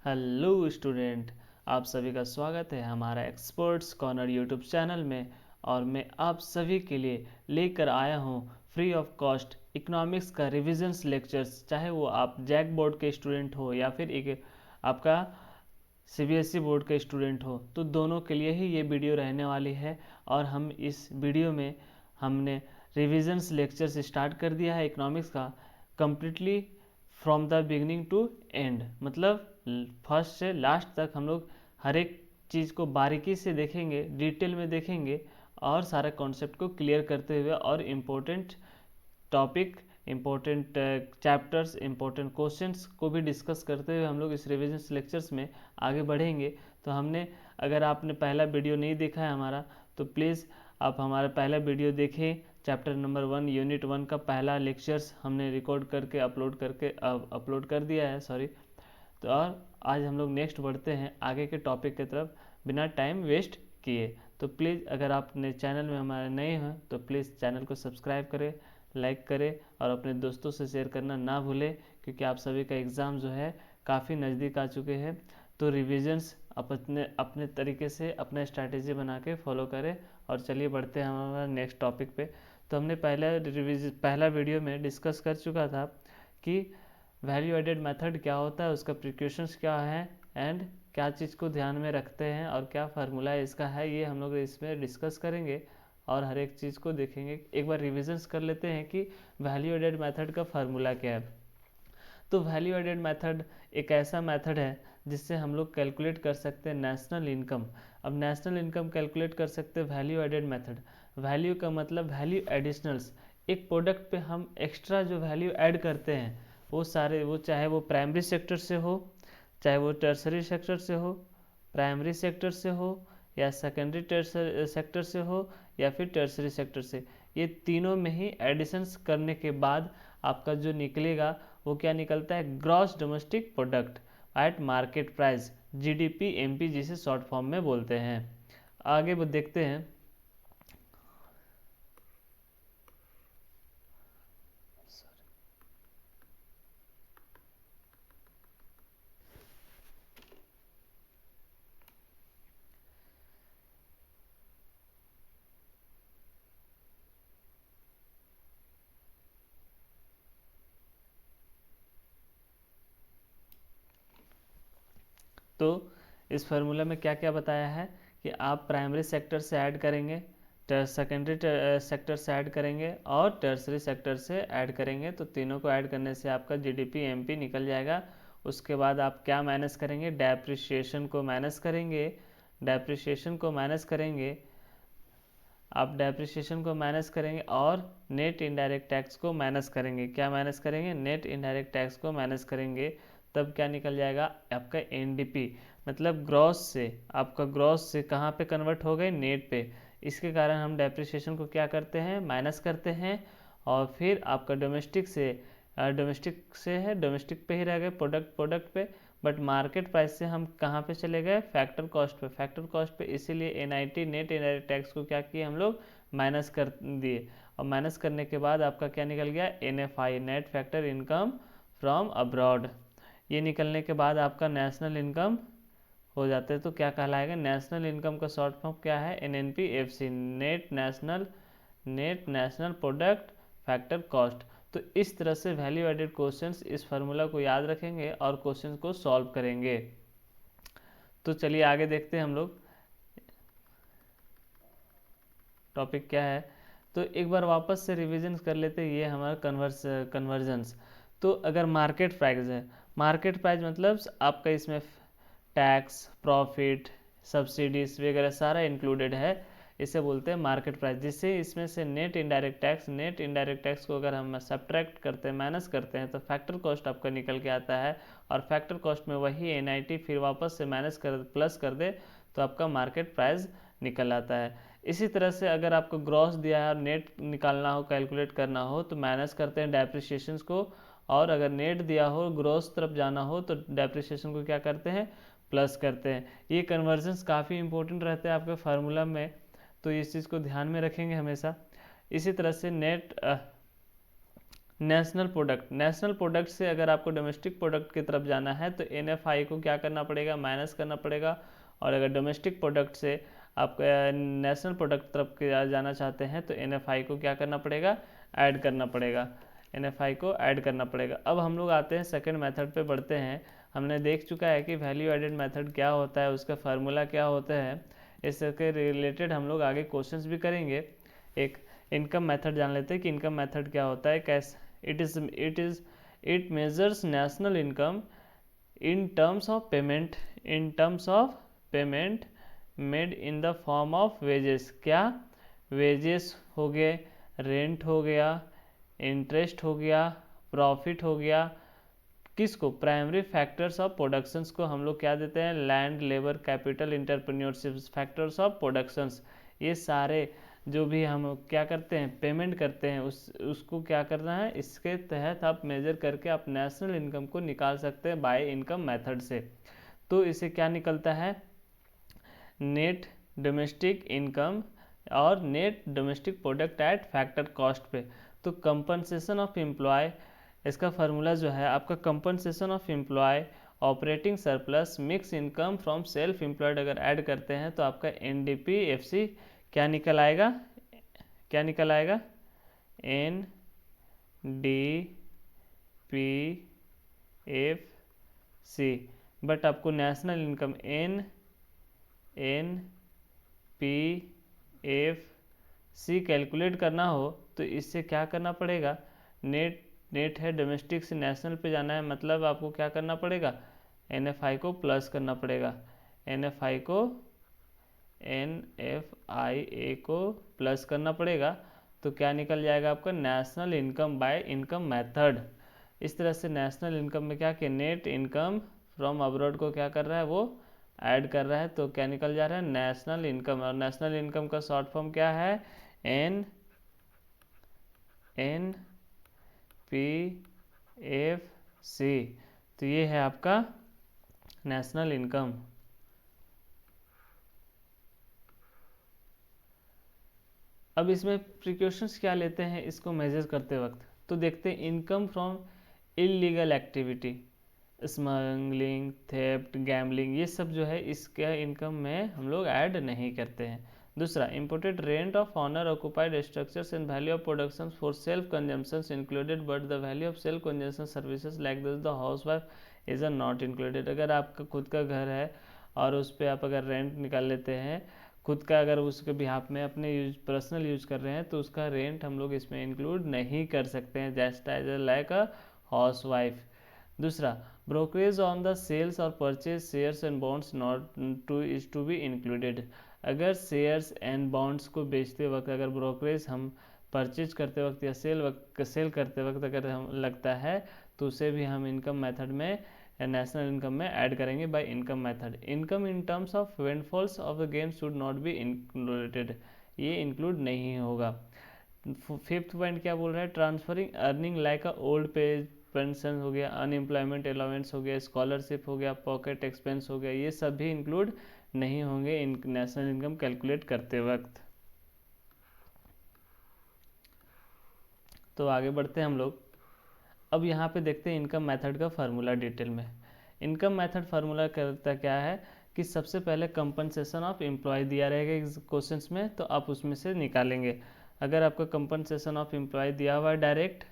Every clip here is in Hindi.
हेलो स्टूडेंट, आप सभी का स्वागत है हमारा एक्सपर्ट्स कॉर्नर यूट्यूब चैनल में। और मैं आप सभी के लिए लेकर आया हूँ फ्री ऑफ कॉस्ट इकोनॉमिक्स का रिविजन्स लेक्चर्स। चाहे वो आप जैक बोर्ड के स्टूडेंट हो या फिर एक आपका सीबीएसई बोर्ड का स्टूडेंट हो, तो दोनों के लिए ही ये वीडियो रहने वाली है। और हम इस वीडियो में हमने रिविजन्स लेक्चर्स स्टार्ट कर दिया है इकोनॉमिक्स का completely from the beginning to end, मतलब फर्स्ट से लास्ट तक हम लोग हर एक चीज़ को बारीकी से देखेंगे, डिटेल में देखेंगे और सारे कॉन्सेप्ट को क्लियर करते हुए और important topic, important chapters, important questions को भी डिस्कस करते हुए हम लोग इस रिविजन लेक्चर्स में आगे बढ़ेंगे। तो अगर आपने पहला वीडियो नहीं देखा है हमारा, तो प्लीज़ आप हमारा पहला वीडियो देखें। चैप्टर नंबर 1 यूनिट 1 का पहला लेक्चर्स हमने रिकॉर्ड करके अपलोड कर दिया है, सॉरी। तो और आज हम लोग नेक्स्ट बढ़ते हैं आगे के टॉपिक की तरफ बिना टाइम वेस्ट किए। तो प्लीज़ अगर आपने चैनल में हमारे नए हैं तो प्लीज़ चैनल को सब्सक्राइब करें, लाइक करें और अपने दोस्तों से शेयर करना ना भूलें, क्योंकि आप सभी का एग्ज़ाम जो है काफ़ी नज़दीक आ चुके हैं। तो रिविजन्स अपने अपने तरीके से अपना स्ट्रैटेजी बना के फॉलो करें। और चलिए बढ़ते हैं हमारा नेक्स्ट टॉपिक पे। तो हमने पहला वीडियो में डिस्कस कर चुका था कि वैल्यू एडेड मेथड क्या होता है, उसका प्रिकॉशंस क्या है एंड क्या चीज़ को ध्यान में रखते हैं और क्या फार्मूला इसका है, ये हम लोग इसमें डिस्कस करेंगे और हर एक चीज़ को देखेंगे। एक बार रिविजन्स कर लेते हैं कि वैल्यू एडेड मेथड का फार्मूला क्या है। तो वैल्यू एडेड मेथड एक ऐसा मेथड है जिससे हम लोग कैलकुलेट कर सकते हैं नेशनल इनकम। अब नेशनल इनकम कैलकुलेट कर सकते हैं वैल्यू एडेड मेथड। वैल्यू का मतलब वैल्यू एडिशनल्स, एक प्रोडक्ट पे हम एक्स्ट्रा जो वैल्यू ऐड करते हैं वो चाहे वो प्राइमरी सेक्टर से हो, चाहे वो टर्सरी सेक्टर से हो, प्राइमरी सेक्टर से हो या सेकेंडरी सेक्टर से हो या फिर टर्सरी सेक्टर से, ये तीनों में ही एडिशंस करने के बाद आपका जो निकलेगा वो क्या निकलता है, gross domestic product eight market price, GDP MP जिसे शॉर्ट फॉर्म में बोलते हैं। आगे वो देखते हैं। तो इस फार्मूला में क्या क्या बताया है कि आप प्राइमरी सेक्टर से ऐड करेंगे, सेकेंडरी सेक्टर से ऐड करेंगे और टर्सरी सेक्टर से ऐड करेंगे। तो तीनों को ऐड करने से आपका जीडीपी एमपी निकल जाएगा। उसके बाद आप क्या माइनस करेंगे, डेप्रिसिएशन को माइनस करेंगे। डेप्रिसिएशन को माइनस करेंगे आप डेप्रिसिएशन को माइनस करेंगे और नेट इनडायरेक्ट टैक्स को माइनस करेंगे। क्या माइनस करेंगे, नेट इनडायरेक्ट टैक्स को माइनस करेंगे। तब क्या निकल जाएगा आपका एनडीपी, मतलब ग्रॉस से, आपका ग्रॉस से कहाँ पे कन्वर्ट हो गए, नेट पे। इसके कारण हम डेप्रिसिएशन को क्या करते हैं, माइनस करते हैं। और फिर आपका डोमेस्टिक पे ही रह गए, प्रोडक्ट पे। बट मार्केट प्राइस से हम कहाँ पे चले गए, फैक्टर कॉस्ट पे। इसीलिए एनआईटी नेट इनडायरेक्ट टैक्स को क्या किए हम लोग, माइनस कर दिए। और माइनस करने के बाद आपका क्या निकल गया, NFI, net factor income from abroad. ये निकलने के बाद आपका नेशनल इनकम हो जाते हैं। तो क्या कहलाएगा, नेशनल इनकम का शॉर्ट फॉर्म क्या है, NNPFC, net national product factor cost. तो इस तरह से वैल्यू एडेड क्वेश्चंस इस फार्मूला को याद रखेंगे और क्वेश्चन को सॉल्व करेंगे। तो चलिए आगे देखते हैं हम लोग टॉपिक क्या है। तो एक बार वापस से रिवीजन कर लेते हैं। ये हमारा कन्वर्जन्स। तो अगर मार्केट प्राइस है, मार्केट प्राइस मतलब आपका इसमें टैक्स, प्रॉफिट, सब्सिडीज वगैरह सारा इंक्लूडेड है, इसे बोलते हैं मार्केट प्राइस। जिससे इसमें से नेट इनडायरेक्ट टैक्स को अगर हम सब्ट्रैक्ट करते हैं, माइनस करते हैं, तो फैक्टर कॉस्ट आपका निकल के आता है। और फैक्टर कॉस्ट में वही एनआईटी फिर वापस से प्लस कर दे तो आपका मार्केट प्राइस निकल आता है। इसी तरह से अगर आपको ग्रॉस दिया है और नेट निकालना हो, कैलकुलेट करना हो, तो माइनस करते हैं डेप्रिसिएशंस को। और अगर नेट दिया हो, ग्रॉस तरफ जाना हो, तो डेप्रिसिएशन को क्या करते हैं, प्लस करते हैं। ये कन्वर्जन्स काफ़ी इंपॉर्टेंट रहते हैं आपके फार्मूला में, तो इस चीज़ को ध्यान में रखेंगे हमेशा। इसी तरह से नेशनल प्रोडक्ट से अगर आपको डोमेस्टिक प्रोडक्ट की तरफ जाना है तो NFI को क्या करना पड़ेगा, माइनस करना पड़ेगा। और अगर डोमेस्टिक प्रोडक्ट से आप नेशनल प्रोडक्ट तरफ जाना चाहते हैं तो NFI को क्या करना पड़ेगा, ऐड करना पड़ेगा। NFI को ऐड करना पड़ेगा। अब हम लोग आते हैं सेकेंड मेथड पे बढ़ते हैं। हमने देख चुका है कि वैल्यू एडेड मेथड क्या होता है, उसका फार्मूला क्या होता है, इसके रिलेटेड हम लोग आगे क्वेश्चंस भी करेंगे। एक इनकम मेथड जान लेते हैं कि इनकम मेथड क्या होता है, कैसे it measures national income in terms of payment made in the form of wages। क्या, वेजेस हो गए, रेंट हो गया, इंटरेस्ट हो गया, प्रॉफिट हो गया। किसको, प्राइमरी फैक्टर्स ऑफ प्रोडक्शंस को हम लोग क्या देते हैं, land, labour, capital, entrepreneurship, factors of productions. ये सारे जो भी हम क्या करते हैं, पेमेंट करते हैं, उसको क्या करना है, इसके तहत आप मेजर करके आप नेशनल इनकम को निकाल सकते हैं बाय इनकम मेथड से। तो इसे क्या निकलता है, नेट डोमेस्टिक इनकम और net domestic product at factor cost पे। तो कंपनसेशन ऑफ एम्प्लॉय, इसका फार्मूला जो है आपका compensation of employee, operating surplus, mixed income from self employed अगर ऐड करते हैं तो आपका NDPFC क्या निकल आएगा, क्या निकल आएगा, NDPFC। बट आपको नेशनल इनकम NPFC कैलकुलेट करना हो तो इससे क्या करना पड़ेगा, नेट है, डोमेस्टिक से नेशनल पे जाना है, मतलब आपको क्या करना पड़ेगा, NFI को प्लस करना पड़ेगा। NFI को प्लस करना पड़ेगा तो क्या निकल जाएगा आपका, national income by income method. इस तरह से नेशनल इनकम में क्या कि नेट इनकम फ्रॉम अब्रॉड को क्या कर रहा है, वो ऐड कर रहा है, तो क्या निकल जा रहा है, नेशनल इनकम। और नेशनल इनकम का शॉर्ट फॉर्म क्या है, NPFC। तो ये है आपका नेशनल इनकम। अब इसमें प्रिकॉशंस क्या लेते हैं इसको मेजर करते वक्त, तो देखते हैं income from illegal activity, smuggling, theft, gambling, ये सब जो है इसके इनकम में हम लोग ऐड नहीं करते हैं। दूसरा, imported rent of owner occupied structures and value of production for self consumption included but the value of self consumption services like this the housewife is are not included. अगर आपका खुद का घर है और उस पर आप अगर रेंट निकाल लेते हैं खुद का, अगर उसके बिहाफ में अपने पर्सनल यूज कर रहे हैं तो उसका रेंट हम लोग इसमें इंक्लूड नहीं कर सकते हैं, just as like a housewife. दूसरा, ब्रोकरेज ऑन द सेल्स और purchase shares and bonds not to be included. अगर शेयर्स एंड बॉन्ड्स को बेचते वक्त अगर ब्रोकरेज हम परचेज करते वक्त या सेल करते वक्त अगर हम लगता है तो उसे भी हम इनकम मेथड में, नेशनल इनकम में ऐड करेंगे by income method. Income in terms of windfalls of the game should not be included, ये इंक्लूड नहीं होगा। फिफ्थ पॉइंट क्या बोल रहा है, transferring earning like a old age pension हो गया, अनएम्प्लॉयमेंट अलाउंस हो गया, स्कॉलरशिप हो गया, पॉकेट एक्सपेंस हो गया, ये सब भी इंक्लूड नहीं होंगे नेशनल इनकम कैलकुलेट करते वक्त। तो आगे बढ़ते हैं हम लोग। अब यहाँ पे देखते हैं इनकम मेथड का फार्मूला डिटेल में। इनकम मेथड फार्मूला करता क्या है कि सबसे पहले कंपनसेशन ऑफ एम्प्लॉय दिया रहेगा क्वेश्चंस में, तो आप उसमें से निकालेंगे। अगर आपका कंपनसेशन ऑफ एम्प्लॉय दिया हुआ है डायरेक्ट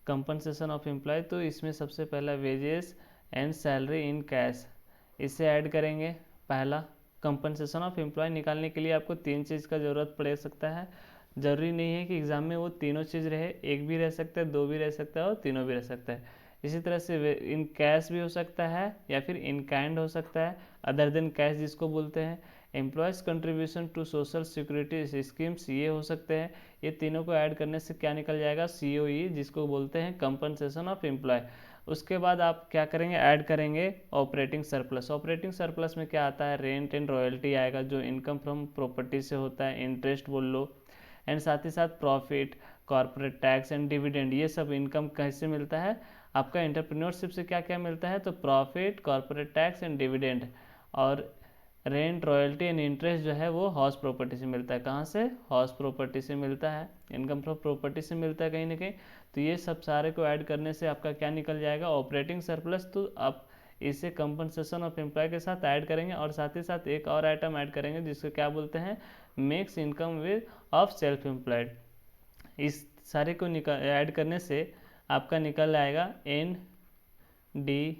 कंपनसेशन ऑफ एम्प्लॉय, तो इसमें सबसे पहला wages and salary in cash, इसे ऐड करेंगे। पहला, कंपनसेशन ऑफ एम्प्लॉय निकालने के लिए आपको 3 चीज़ का ज़रूरत पड़ सकता है। ज़रूरी नहीं है कि एग्ज़ाम में वो तीनों चीज़ रहे, एक भी रह सकता है, 2 भी रह सकता है और तीनों भी रह सकता है। इसी तरह से इन कैश भी हो सकता है या फिर इन काइंड हो सकता है, अदर देन कैश जिसको बोलते हैं। Employees contribution to social security schemes, ये हो सकते हैं। ये तीनों को ऐड करने से क्या निकल जाएगा, COE, जिसको बोलते हैं कंपनसेशन ऑफ एम्प्लॉय। उसके बाद आप क्या करेंगे, ऐड करेंगे ऑपरेटिंग सरप्लस। ऑपरेटिंग सरप्लस में क्या आता है, रेंट एंड रॉयल्टी आएगा जो इनकम फ्रॉम प्रॉपर्टी से होता है, इंटरेस्ट बोल लो, एंड साथ ही साथ profit, corporate tax and dividend. ये सब इनकम कैसे मिलता है आपका, एंटरप्रेन्योरशिप से क्या क्या मिलता है, तो profit, corporate tax and dividend. और रेंट, रॉयल्टी एंड इंटरेस्ट जो है वो हाउस प्रॉपर्टी से मिलता है। कहाँ से? हाउस प्रॉपर्टी से मिलता है, इनकम फ्रॉम प्रॉपर्टी से मिलता है कहीं ना कहीं। तो ये सब सारे को ऐड करने से आपका क्या निकल जाएगा? Operating surplus. तो आप इसे कंपनसेशन ऑफ एम्प्लॉय के साथ ऐड करेंगे और साथ ही साथ एक और आइटम ऐड करेंगे जिसको क्या बोलते हैं? Mix income with of self employed. इस सारे को ऐड करने से आपका निकल आएगा NDPFC।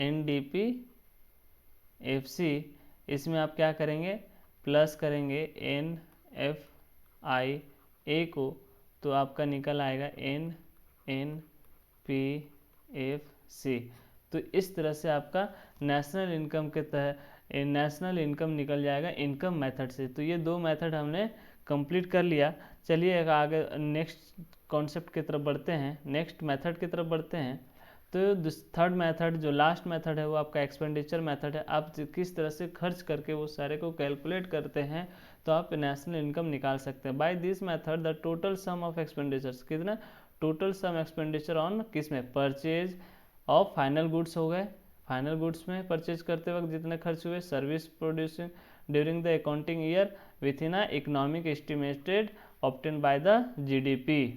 NDPFC इसमें आप क्या करेंगे? प्लस करेंगे NFIA को, तो आपका निकल आएगा NNPFC। तो इस तरह से आपका नेशनल इनकम के तहत नेशनल इनकम निकल जाएगा इनकम मेथड से। तो ये दो मेथड हमने कंप्लीट कर लिया। चलिए आगे नेक्स्ट कॉन्सेप्ट की तरफ बढ़ते हैं, नेक्स्ट मेथड की तरफ बढ़ते हैं। तो थर्ड मेथड जो लास्ट मेथड है वो आपका एक्सपेंडिचर मेथड है। आप किस तरह से खर्च करके वो सारे को कैलकुलेट करते हैं तो आप नेशनल इनकम निकाल सकते हैं। By this method the total sum of expenditures, कितना? टोटल सम एक्सपेंडिचर ऑन किस में? परचेज ऑफ फाइनल गुड्स हो गए, फाइनल गुड्स में परचेज करते वक्त जितने खर्च हुए, service producing during the accounting year with in economic estimated obtain by the GDP।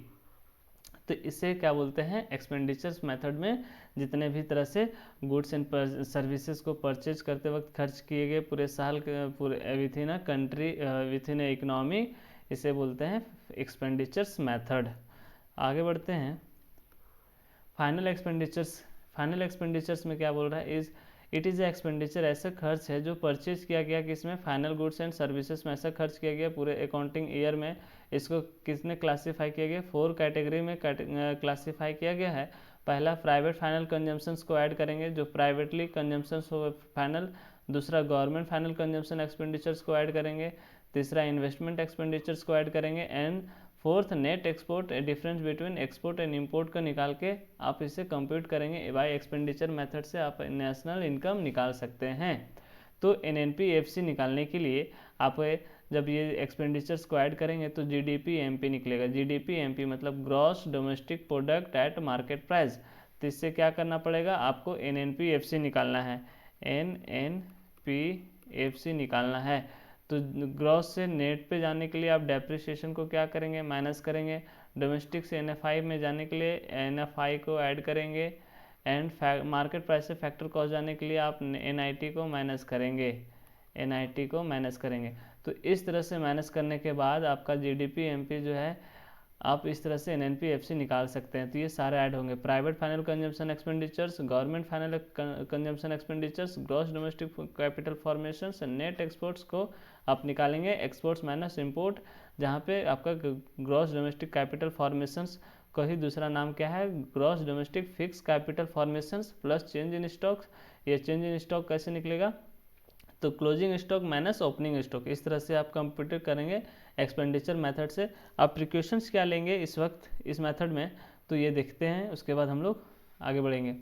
तो इसे क्या बोलते हैं? एक्सपेंडिचर्स मेथड में जितने भी तरह से गुड्स एंड सर्विसेज को परचेज करते वक्त खर्च किए गए पूरे साल पूरे with in country with in economy, इसे बोलते हैं एक्सपेंडिचर्स मेथड। आगे बढ़ते हैं। फाइनल एक्सपेंडिचर्स, फाइनल एक्सपेंडिचर्स में क्या बोल रहा है? इट इज़ एक्सपेंडिचर, ऐसा खर्च है जो परचेज किया गया किसमें? फाइनल गुड्स एंड सर्विसेज में ऐसा खर्च किया गया पूरे अकाउंटिंग ईयर में। इसको किसने क्लासीफाई किया गया? 4 कैटेगरी में क्लासीफाई किया गया है। पहला प्राइवेट फाइनल कंजम्पशंस को ऐड करेंगे, जो प्राइवेटली कंजम्पशंस हो फाइनल। दूसरा गवर्नमेंट फाइनल कंजम्पशन एक्सपेंडिचर्स को ऐड करेंगे। तीसरा इन्वेस्टमेंट एक्सपेंडिचर्स को ऐड करेंगे। And fourth net export, difference between export and import का निकाल के आप इसे कंप्यूट करेंगे। बाय एक्सपेंडिचर मेथड से आप नेशनल इनकम निकाल सकते हैं। तो NNPFC निकालने के लिए आप जब ये एक्सपेंडिचर्स को ऐड करेंगे तो GDP-MP निकलेगा। GDP-MP मतलब gross domestic product eight market price. तो इससे क्या करना पड़ेगा? आपको NNPFC निकालना है, NNPFC निकालना है। तो ग्रॉस से नेट पे जाने के लिए आप डेप्रिसिएशन को क्या करेंगे? माइनस करेंगे। डोमेस्टिक से NFI में जाने के लिए NFI को ऐड करेंगे। एंड मार्केट प्राइस से फैक्टर कॉस्ट जाने के लिए आप NIT को माइनस करेंगे, NIT को माइनस करेंगे। तो इस तरह से माइनस करने के बाद आपका GDP-MP जो है आप इस तरह से NNPFC निकाल सकते हैं। तो ये सारे ऐड होंगे, private final consumption expenditures, government final consumption expenditures, gross domestic capital formations, net exports को आप निकालेंगे। एक्सपोर्ट्स माइनस इंपोर्ट, जहाँ पे आपका ग्रॉस डोमेस्टिक कैपिटल फॉर्मेशंस का ही दूसरा नाम क्या है? Gross domestic fix capital formations plus change in stocks. ये चेंज इन स्टॉक कैसे निकलेगा? तो closing stock minus opening stock, इस तरह से आप कंप्यूटर करेंगे एक्सपेंडिचर मेथड से। आप प्रिकॉशंस क्या लेंगे इस वक्त इस मेथड में, तो ये देखते हैं, उसके बाद हम लोग आगे बढ़ेंगे।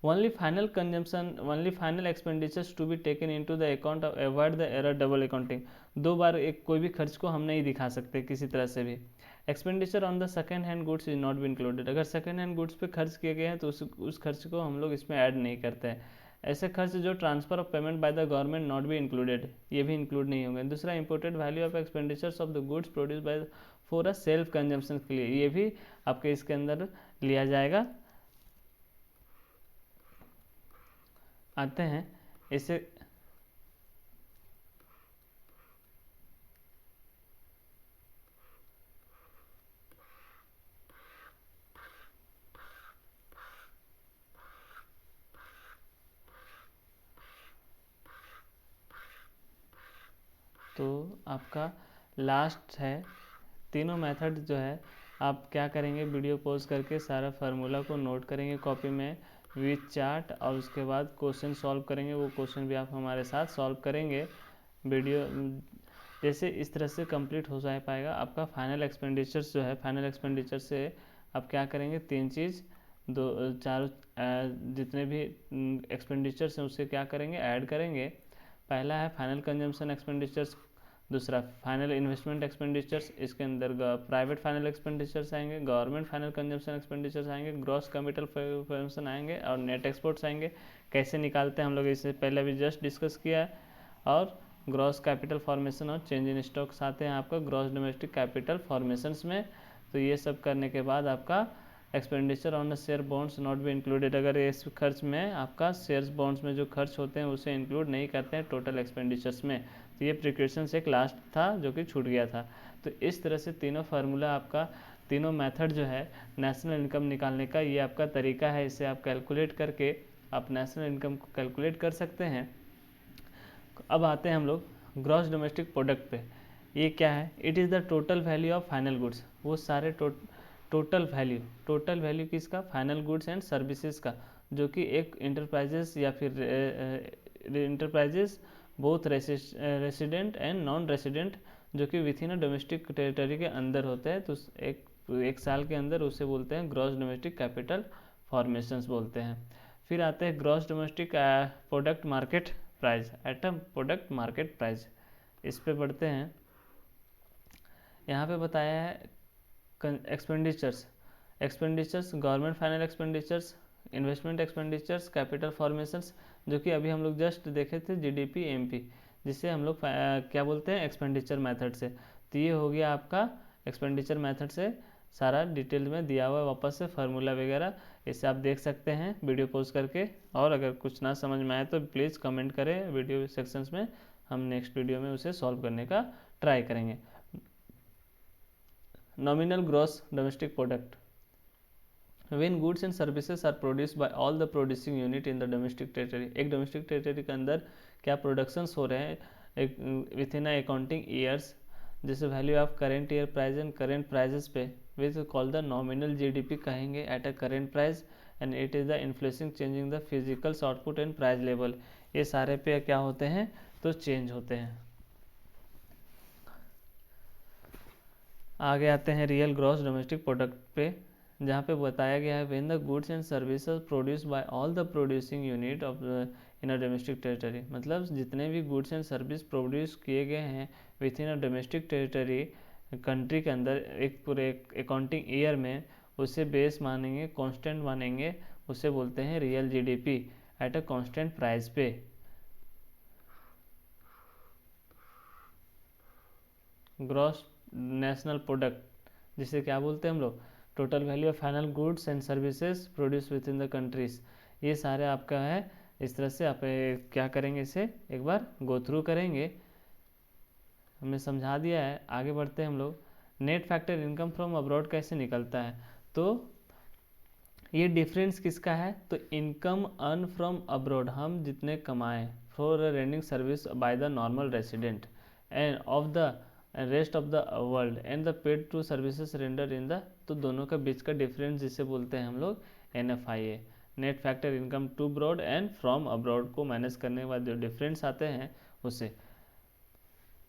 Only final expenditures to be taken into the account of avoid the error double accounting. दो बार एक कोई भी खर्च को हम नहीं दिखा सकते किसी तरह से भी। Expenditure on the second hand goods is not be included, अगर सेकेंड हैंड गुड्स पे खर्च किए गए हैं तो उस खर्च को हम लोग इसमें ऐड नहीं करते हैं। ऐसे खर्च जो transfer of payment by the government not be included, ये भी इंक्लूड नहीं होंगे। दूसरा imported value of expenditures of the goods produce by for a self consumption के लिए, ये भी आपके इसके अंदर लिया जाएगा। आते हैं इसे तो आपका लास्ट है। तीनों मेथड जो है आप क्या करेंगे? वीडियो पॉज करके सारा फार्मूला को नोट करेंगे कॉपी में विथ चार्ट, और उसके बाद क्वेश्चन सॉल्व करेंगे। वो क्वेश्चन भी आप हमारे साथ सॉल्व करेंगे। वीडियो जैसे इस तरह से कंप्लीट हो जा पाएगा आपका फाइनल एक्सपेंडिचर्स जो है। फाइनल एक्सपेंडिचर से आप क्या करेंगे? तीन चीज़, दो चार जितने भी एक्सपेंडिचर्स हैं उससे क्या करेंगे? ऐड करेंगे। पहला है फाइनल कंजम्पशन एक्सपेंडिचर्स, दूसरा फाइनल इन्वेस्टमेंट एक्सपेंडिचर्स, इसके अंदर प्राइवेट फाइनल एक्सपेंडिचर्स आएंगे, गवर्नमेंट फाइनल कंजम्पशन एक्सपेंडिचर्स आएंगे, ग्रॉस कैपिटल फॉर्मेशन आएंगे और नेट एक्सपोर्ट्स आएंगे। कैसे निकालते हैं हम लोग इससे पहले अभी जस्ट डिस्कस किया है। और ग्रॉस कैपिटल फॉर्मेशन और चेंज इन स्टॉक्स आते हैं आपका ग्रॉस डोमेस्टिक कैपिटल फॉर्मेशंस में। तो ये सब करने के बाद आपका expenditure on share bonds not be included, अगर इस खर्च में आपका शेयर्स बॉन्ड्स में जो खर्च होते हैं उसे इंक्लूड नहीं करते हैं टोटल एक्सपेंडिचर्स में। तो ये प्रिकॉशंस एक लास्ट था जो कि छूट गया था। तो इस तरह से तीनों फार्मूला आपका, तीनों मेथड जो है नेशनल इनकम निकालने का, ये आपका तरीका है। इसे आप कैलकुलेट करके आप नेशनल इनकम को कैलकुलेट कर सकते हैं। अब आते हैं हम लोग ग्रॉस डोमेस्टिक प्रोडक्ट पे। ये क्या है? It is the total value of final goods, वो सारे टोटल वैल्यू किसका? फाइनल गुड्स एंड सर्विसेज का, जो कि एक इंटरप्राइजेस या फिर enterprises both resident and non resident, जो कि with in a domestic territory के अंदर होते हैं। तो एक साल के अंदर उसे बोलते हैं ग्रॉस डोमेस्टिक कैपिटल फॉर्मेशंस बोलते हैं। फिर आते हैं gross domestic product market price, atom product market price. इस पे बढ़ते हैं। यहाँ पे बताया है expenditures, government final expenditures, investment expenditures, capital formations, जो कि अभी हम लोग जस्ट देखे थे जीडीपी एमपी, जिसे हम लोग क्या बोलते हैं? एक्सपेंडिचर मेथड से। तो ये हो गया आपका एक्सपेंडिचर मेथड से सारा डिटेल में दिया हुआ है वापस से फार्मूला वगैरह, इसे आप देख सकते हैं वीडियो पॉज करके। और अगर कुछ ना समझ में आए तो प्लीज़ कमेंट करें वीडियो सेक्शंस में, हम नेक्स्ट वीडियो में उसे सॉल्व करने का ट्राई करेंगे। Nominal gross domestic product, when goods and services are produced by all the producing unit in the domestic territory, एक डोमेस्टिक टेरिटरी के अंदर क्या प्रोडक्शंस हो रहे हैं विथ इन अकाउंटिंग ईयर्स, जैसे value of current year price and current prices पे which call the nominal GDP कहेंगे at a current price, and it is the influencing changing the physicals output and price level. ये सारे पे क्या होते हैं? तो चेंज होते हैं। आगे आते हैं रियल ग्रॉस डोमेस्टिक प्रोडक्ट पे, जहाँ पे बताया गया है when the goods and services produce by all the producing unit of in a domestic territory, मतलब जितने भी गुड्स एंड सर्विस प्रोड्यूस किए गए हैं with in a domestic territory country के अंदर एक पूरे अकाउंटिंग ईयर में, उसे बेस मानेंगे, कांस्टेंट मानेंगे, उसे बोलते हैं real GDP at a constant price पे। ग्रॉस नेशनल प्रोडक्ट जिसे क्या बोलते हैं हम लोग? Total value of final goods and services produce with in the countries. ये सारे आपका है। इस तरह से आप क्या करेंगे, इसे एक बार गो थ्रू करेंगे। हमने समझा दिया है, आगे बढ़ते हैं हम लोग। Net factor income from abroad कैसे निकलता है? तो ये डिफरेंस किसका है? तो इनकम अर्न फ्रॉम अब्रॉड, हम जितने कमाएं for rendering service by the normal resident and of the rest of the world and the paid to services render in the, तो दोनों का बीच का डिफरेंस जिसे बोलते हैं हम लोग NFIA, net factor income to abroad and from abroad को मैनेज करने के बाद जो डिफरेंस आते हैं उसे,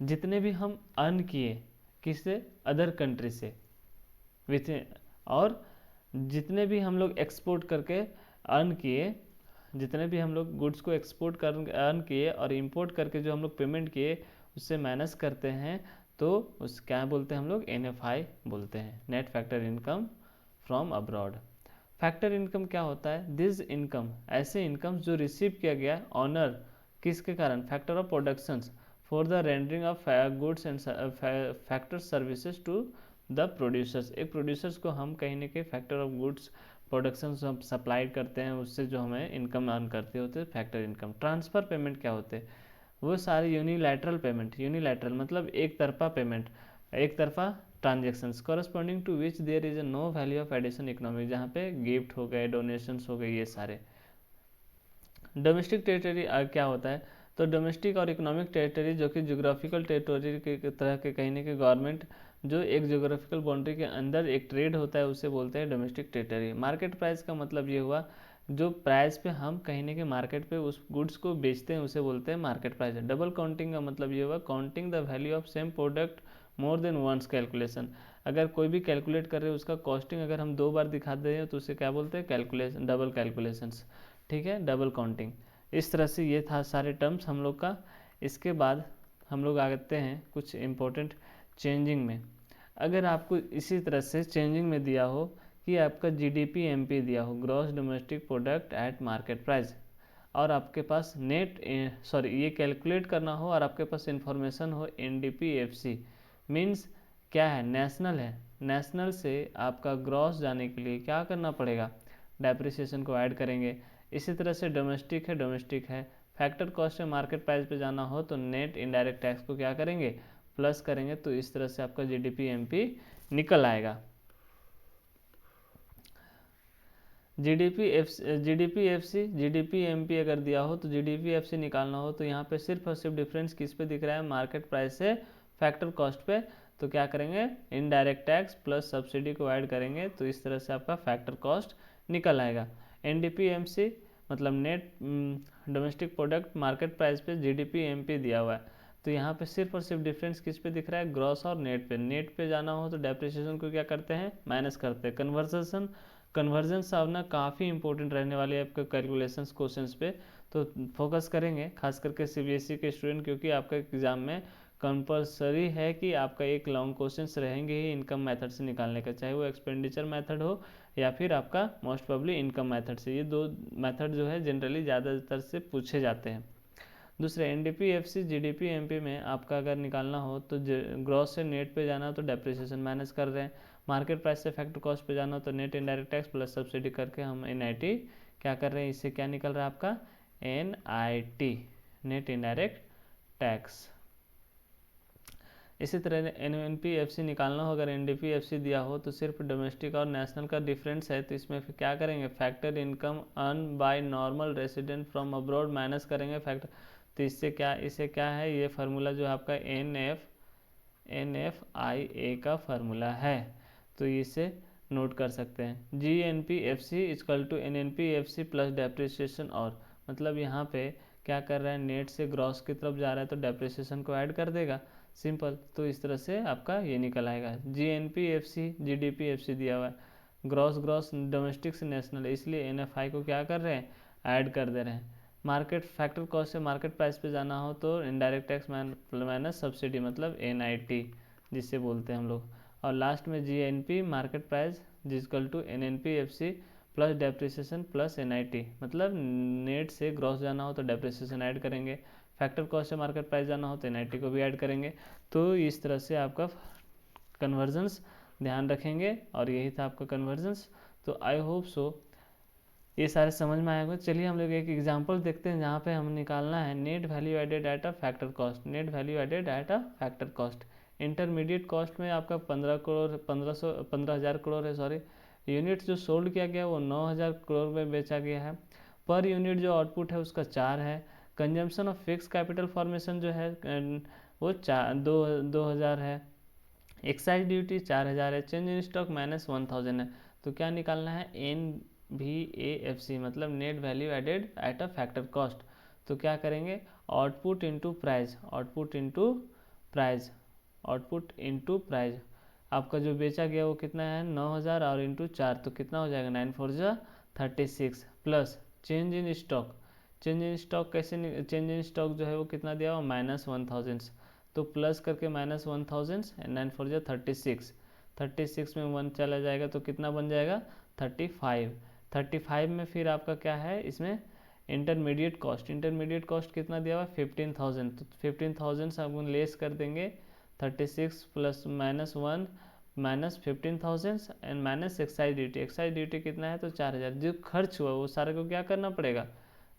जितने भी हम अर्न किए किससे? अदर कंट्री से विथ, और जितने भी हम लोग एक्सपोर्ट करके अर्न किए, जितने भी हम लोग गुड्स को एक्सपोर्ट कर अर्न किए और इंपोर्ट करके जो हम लोग पेमेंट किए उससे माइनस करते हैं, तो उस क्या बोलते हैं हम लोग? NFI बोलते हैं, net factor income from abroad. Factor income क्या होता है? दिस इनकम, ऐसे इनकम जो रिसीव किया गया ऑनर किसके कारण? Factor of productions for the rendering of goods and factor services to the producers. एक प्रोड्यूसर्स को हम कहीं ना कहीं फैक्टर ऑफ गुड्स प्रोडक्शन हम सप्लाई करते हैं, उससे जो हमें इनकम अर्न करते होते हैं फैक्टर इनकम। ट्रांसफ़र पेमेंट क्या होते हैं? वो सारे यूनिलैटरल पेमेंट, यूनिलैटरल मतलब एक तरफा पेमेंट, एक तरफा transactions corresponding to which there is no value of addition economic, जहाँ पे गिफ्ट हो गए, डोनेशंस हो गए, ये सारे। डोमेस्टिक टेरिटरी क्या होता है? तो डोमेस्टिक और इकोनॉमिक टेरिटरी जो कि जोग्राफिकल टेरिटरी के तरह के कहीं ना कहीं गवर्नमेंट जो एक जोग्राफिकल बाउंड्री के अंदर एक ट्रेड होता है उसे बोलते हैं डोमेस्टिक टेरिटरी। मार्केट प्राइस का मतलब ये हुआ जो प्राइस पे हम कहीं ना कहीं मार्केट पे उस गुड्स को बेचते हैं उसे बोलते हैं मार्केट प्राइस। डबल काउंटिंग का मतलब ये हुआ counting the value of same product more than once calculation. अगर कोई भी कैलकुलेट कर रहे हैं उसका कॉस्टिंग अगर हम 2 बार दिखा दे हैं तो उसे क्या बोलते हैं? कैलकुलेशन, डबल कैलकुलेशंस, ठीक है, डबल काउंटिंग। इस तरह से ये था सारे टर्म्स हम लोग का। इसके बाद हम लोग आते हैं कुछ इम्पोर्टेंट चेंजिंग में। अगर आपको इसी तरह से चेंजिंग में दिया हो कि आपका जीडीपी एमपी दिया हो, gross domestic product eight market price, और आपके पास ये कैलकुलेट करना हो और आपके पास इंफॉर्मेशन हो एनडीपीएफसी, मीन्स क्या है, नेशनल है। नेशनल से आपका ग्रॉस जाने के लिए क्या करना पड़ेगा, डेप्रिसिएशन को ऐड करेंगे। इसी तरह से डोमेस्टिक है, फैक्टर कॉस्ट से मार्केट प्राइस पे जाना हो तो नेट इनडायरेक्ट टैक्स को क्या करेंगे, प्लस करेंगे। तो इस तरह से आपका जीडीपी एमपी निकल आएगा। जीडीपी एमपी अगर दिया हो तो जीडीपी एफसी निकालना हो तो यहाँ पे सिर्फ और सिर्फ डिफरेंस किस पे दिख रहा है, मार्केट प्राइस से फैक्टर कॉस्ट पे। तो क्या करेंगे, इनडायरेक्ट टैक्स प्लस सब्सिडी को ऐड करेंगे, तो इस तरह से आपका फैक्टर कॉस्ट निकल आएगा। एनडीपीएमसी मतलब net domestic product market price पे जीडीपी एमपी दिया हुआ है, तो यहाँ पे सिर्फ और सिर्फ डिफरेंस किस पे दिख रहा है, ग्रॉस और नेट पे। नेट पे जाना हो तो डेप्रिसिएशन को क्या करते हैं, माइनस करते हैं। कन्वर्जन सावना काफ़ी इंपॉर्टेंट रहने वाले हैं आपके कैलकुलेशंस क्वेश्चंस पे, तो फोकस करेंगे खास करके सीबीएसई के स्टूडेंट, क्योंकि आपका एग्जाम में कंपलसरी है कि आपका एक लॉन्ग क्वेश्चंस रहेंगे ही इनकम मेथड से निकालने का, चाहे वो एक्सपेंडिचर मेथड हो या फिर आपका मोस्ट प्रोबेबली इनकम मेथड से। ये दो मेथड जो है जनरली ज़्यादातर से पूछे जाते हैं। दूसरे एनडीपीएफसी जीडीपी एमपी में आपका अगर निकालना हो तो ग्रॉस से नेट पे जाना हो तो डेप्रिसिएशन माइनस कर रहे हैं, मार्केट प्राइस से फैक्टर कॉस्ट पे जाना हो तो net indirect tax plus subsidy करके हम एनआईटी क्या कर रहे हैं, इससे क्या निकल रहा है आपका एनआईटी, नेट इनडायरेक्ट टैक्स। इसी तरह एनपीएफसी निकालना हो, अगर एनडीपीएफसी दिया हो तो सिर्फ डोमेस्टिक और नेशनल का डिफरेंस है, तो इसमें फिर क्या करेंगे, factor income earn by normal resident from abroad minus करेंगे फैक्टर। तो इसे क्या है, ये फार्मूला जो आपका NFIA का फार्मूला है, तो इसे नोट कर सकते हैं। GNPFC equal to NNPFC plus depreciation, और मतलब यहाँ पे क्या कर रहा है, नेट से ग्रॉस की तरफ जा रहा है तो डेप्रिसिएशन को ऐड कर देगा, सिंपल। तो इस तरह से आपका ये निकल आएगा। GNPFC GDPFC दिया हुआ है, ग्रॉस डोमेस्टिक से नेशनल, इसलिए NFI को क्या कर रहे हैं, ऐड कर दे रहे हैं। मार्केट फैक्टर कॉस्ट से मार्केट प्राइस पे जाना हो तो इनडायरेक्ट टैक्स माइनस सब्सिडी मतलब NIT जिससे बोलते हैं हम लोग। और लास्ट में GNP market price equal to NNPFC plus depreciation plus NIT, मतलब नेट से ग्रॉस जाना हो तो डेप्रिसिएशन ऐड करेंगे, फैक्टर कॉस्ट से मार्केट प्राइस जाना हो तो NIT को भी ऐड करेंगे। तो इस तरह से आपका कन्वर्जन्स ध्यान रखेंगे, और यही था आपका कन्वर्जन्स। तो आई होप सो ये सारे समझ में आएगा। चलिए हम लोग एक एग्जांपल देखते हैं जहाँ पे हम निकालना है net value added at a factor cost. Net value added at a factor cost, intermediate cost में आपका 15,000 करोड़ है, सॉरी, यूनिट जो सोल्ड किया गया वो 9,000 करोड़ में बेचा गया है। पर यूनिट जो आउटपुट है उसका 4 है। Consumption of fix capital formation जो है वो 2,000 है। एक्साइज ड्यूटी 4,000 है। चेंज इन स्टॉक -1,000 है। तो क्या निकालना है, NVAFC मतलब net value added at a factor cost. तो क्या करेंगे, output into price, output into price. आपका जो बेचा गया वो कितना है 9,000 और इंटू 4 तो कितना हो जाएगा 9 4 जा 36 plus change in stock. Change in stock कैसे, चेंज इन स्टॉक जो है वो कितना दिया हुआ -1,000, तो प्लस करके -1,000 एंड 9 4 जा 36 में 1 चला जाएगा तो कितना बन जाएगा 35 में फिर आपका क्या है इसमें इंटरमीडिएट कॉस्ट कितना दिया हुआ 15,000, तो 15,000 से हम लेस कर देंगे 36 plus -1 -15,000 and minus excise duty कितना है तो 4,000। जो खर्च हुआ वो सारे को क्या करना पड़ेगा,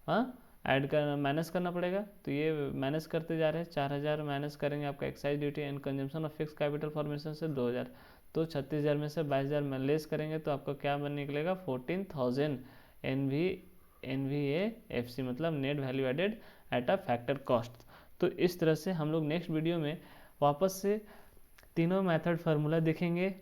हाँ ऐड करना, माइनस करना पड़ेगा। तो ये माइनस करते जा रहे हैं, 4,000 माइनस करेंगे आपका excise duty and consumption of fix capital formation से 2,000, तो 36,000 में से 22,000 में लेस करेंगे तो आपका क्या बन निकलेगा 14,000 NVAFC मतलब net value added at a factor cost. तो इस तरह से हम लोग नेक्स्ट वीडियो में वापस से तीनों मेथड फार्मूला देखेंगे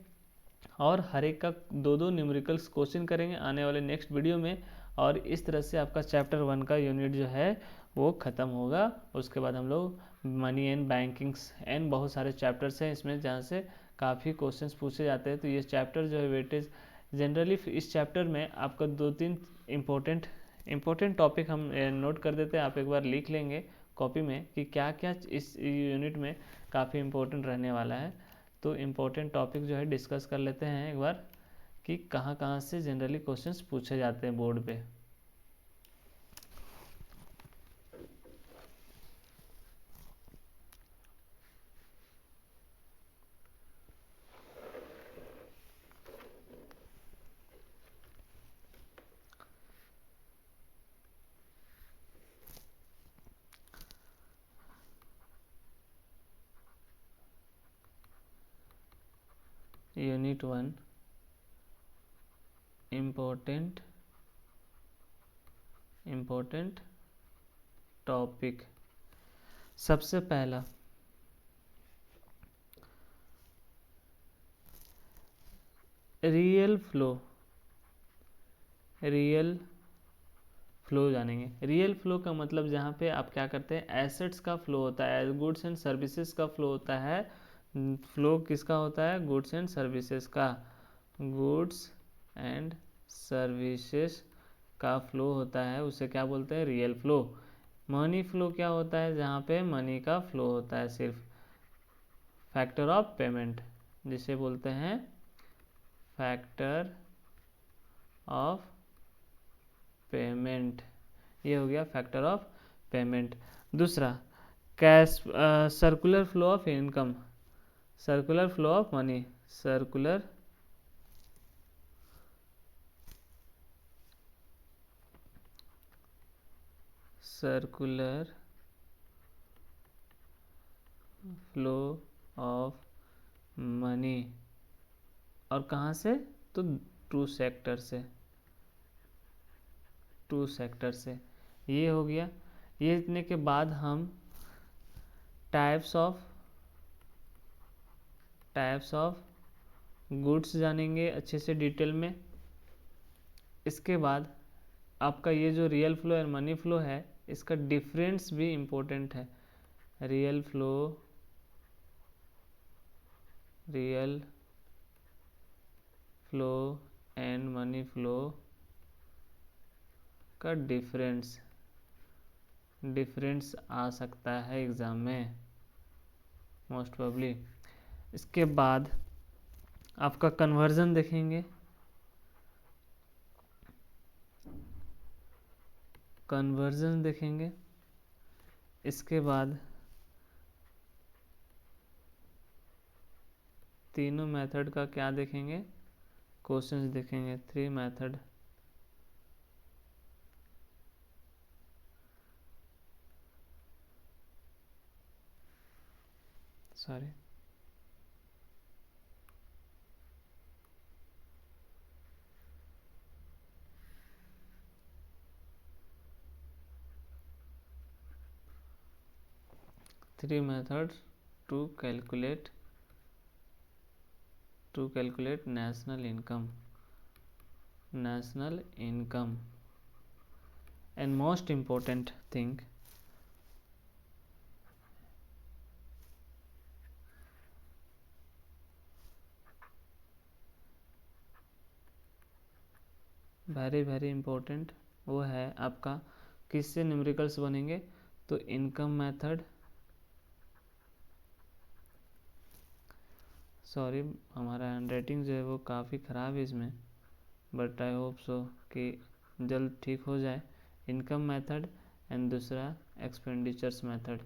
और हर एक का 2 न्यूमेरिकल्स क्वेश्चन करेंगे आने वाले नेक्स्ट वीडियो में, और इस तरह से आपका चैप्टर 1 का यूनिट जो है वो ख़त्म होगा। उसके बाद हम लोग मनी एंड बैंकिंग्स एंड बहुत सारे चैप्टर्स हैं इसमें जहाँ से काफ़ी क्वेश्चंस पूछे जाते हैं। तो ये चैप्टर जो है वेटेज जनरली इस चैप्टर में आपका 2-3 इम्पोर्टेंट टॉपिक हम नोट कर देते हैं, आप एक बार लिख लेंगे कॉपी में कि क्या क्या इस यूनिट में काफ़ी इम्पोर्टेंट रहने वाला है। तो इम्पोर्टेंट टॉपिक जो है डिस्कस कर लेते हैं एक बार कि कहाँ कहाँ से जनरली क्वेश्चंस पूछे जाते हैं बोर्ड पे। Unit 1 important topic. सबसे पहला रियल फ्लो जानेंगे। रियल फ्लो का मतलब जहाँ पे आप क्या करते हैं, एसेट्स का फ्लो होता है, गुड्स एंड सर्विसेज का फ्लो होता है। फ्लो किसका होता है, गुड्स एंड सर्विसेज का। गुड्स एंड सर्विसेज का फ्लो होता है, उसे क्या बोलते हैं, रियल फ्लो। मनी फ्लो क्या होता है, जहाँ पे मनी का फ्लो होता है सिर्फ। फैक्टर ऑफ पेमेंट जिसे बोलते हैं फैक्टर ऑफ पेमेंट, ये हो गया फैक्टर ऑफ पेमेंट। दूसरा cash circular flow of income, circular flow of money, circular flow of money. और कहाँ से, तो टू सेक्टर से। ये हो गया। ये इतने के बाद हम टाइप्स ऑफ गुड्स जानेंगे अच्छे से डिटेल में। इसके बाद आपका ये जो रियल फ्लो और मनी फ्लो है, इसका डिफरेंस भी इम्पोर्टेंट है। Real flow and money flow का डिफरेंस आ सकता है एग्ज़ाम में मोस्ट प्रोबेबली। इसके बाद आपका कन्वर्जन देखेंगे, इसके बाद तीनों मेथड का क्या देखेंगे, क्वेश्चंस देखेंगे, 3 method. Sorry, three methods to calculate national income, and most important thing, very important, वो है आपका किससे न्यूमेरिकल्स बनेंगे, तो इनकम मेथड। सॉरी, हमारा हैंडराइटिंग जो है वो काफ़ी ख़राब है इसमें, बट आई होप सो कि जल्द ठीक हो जाए। इनकम मेथड एंड दूसरा एक्सपेंडिचर्स मेथड,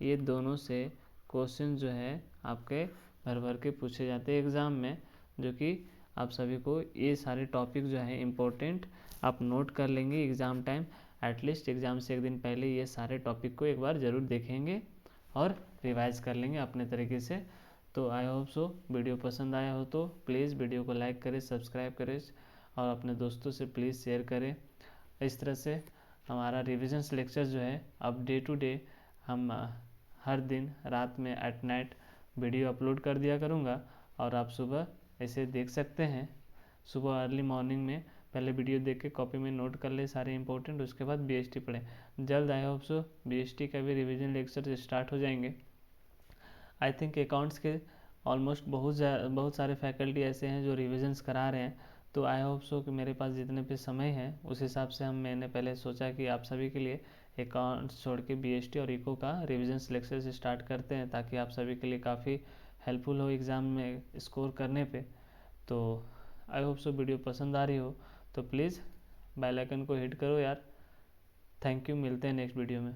ये दोनों से क्वेश्चन जो है आपके भर के पूछे जाते हैं एग्ज़ाम में, जो कि आप सभी को ये सारे टॉपिक जो है इम्पोर्टेंट आप नोट कर लेंगे एग्ज़ाम टाइम। एटलीस्ट एग्ज़ाम से एक दिन पहले ये सारे टॉपिक को एक बार ज़रूर देखेंगे और रिवाइज कर लेंगे अपने तरीके से। तो आई होप सो वीडियो पसंद आया हो तो प्लीज़ वीडियो को लाइक करें, सब्सक्राइब करें और अपने दोस्तों से प्लीज़ शेयर करें। इस तरह से हमारा रिविजन्स लेक्चर जो है अब डे टू डे हम हर दिन रात में एट नाइट वीडियो अपलोड कर दिया करूँगा, और आप सुबह ऐसे देख सकते हैं। सुबह अर्ली मॉर्निंग में पहले वीडियो देख के कॉपी में नोट कर ले सारे इंपॉर्टेंट, उसके बाद बीएसटी पढ़ें। जल्द आई होप सो बीएसटी का भी रिवीजन लेक्चर स्टार्ट हो जाएंगे। आई थिंक अकाउंट्स के ऑलमोस्ट बहुत सारे फैकल्टी ऐसे हैं जो रिविजन्स करा रहे हैं। तो आई होप सो कि मेरे पास जितने भी समय है उस हिसाब से मैंने पहले सोचा कि आप सभी के लिए अकाउंट्स छोड़ के बीएसटी और इको का रिवीजन सिलेक्शन से स्टार्ट करते हैं, ताकि आप सभी के लिए काफ़ी हेल्पफुल हो एग्ज़ाम में स्कोर करने पे। तो आई होप सो वीडियो पसंद आ रही हो तो प्लीज़ बेल आइकन को हिट करो यार। थैंक यू, मिलते हैं नेक्स्ट वीडियो में।